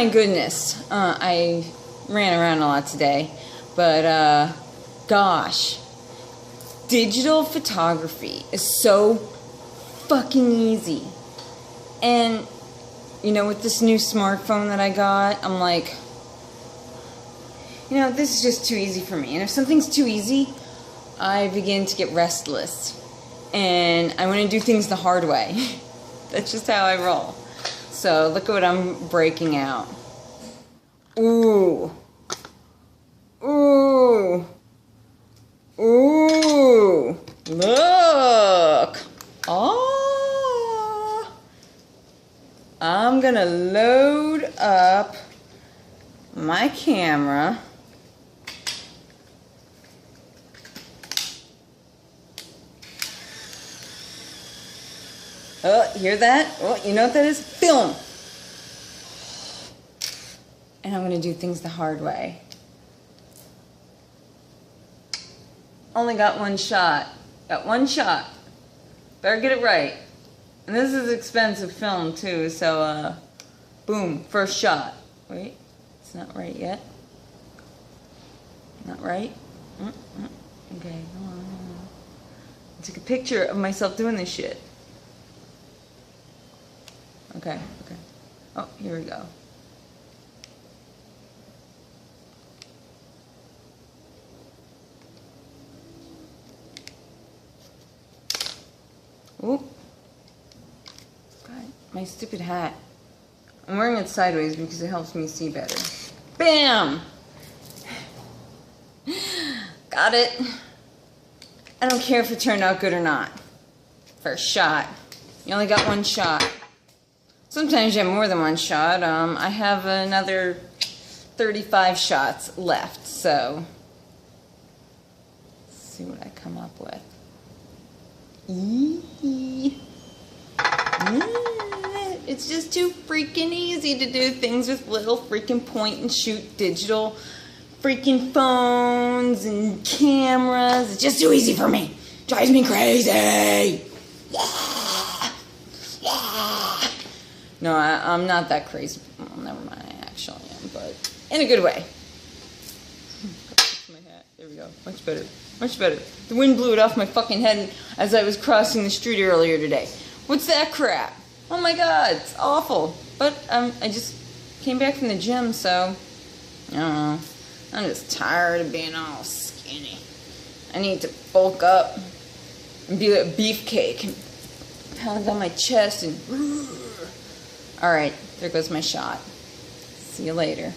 my goodness. I ran around a lot today, but gosh, digital photography is so fucking easy. And you know, with this new smartphone that I got, I'm like, you know, this is just too easy for me. And if something's too easy, I begin to get restless. And I want to do things the hard way. That's just how I roll. So look at what I'm breaking out. Ooh. Ooh. Ooh. Look. Oh. I'm gonna load up my camera. Oh, hear that? Oh, you know what that is? Film. And I'm going to do things the hard way. Only got one shot. Got one shot. Better get it right. And this is expensive film too, so boom, first shot. Wait, it's not right yet. Not right? Okay, hold on. I took a picture of myself doing this shit. Okay. Oh, here we go. Oop. God, my stupid hat. I'm wearing it sideways because it helps me see better. Bam! Got it. I don't care if it turned out good or not. First shot. You only got one shot. Sometimes you have more than one shot. I have another 35 shots left, so let's see what I come up with. It's just too freaking easy to do things with little freaking point and shoot digital freaking phones and cameras. It's just too easy for me. Drives me crazy. No, I'm not that crazy. Well, never mind, I actually am, but in a good way. My hat. There we go. Much better. Much better. The wind blew it off my fucking head as I was crossing the street earlier today. What's that crap? Oh my god, it's awful. But I just came back from the gym, so I don't know. I'm just tired of being all skinny. I need to bulk up and be like a beefcake and pound on my chest and... Alright, there goes my shot. See you later.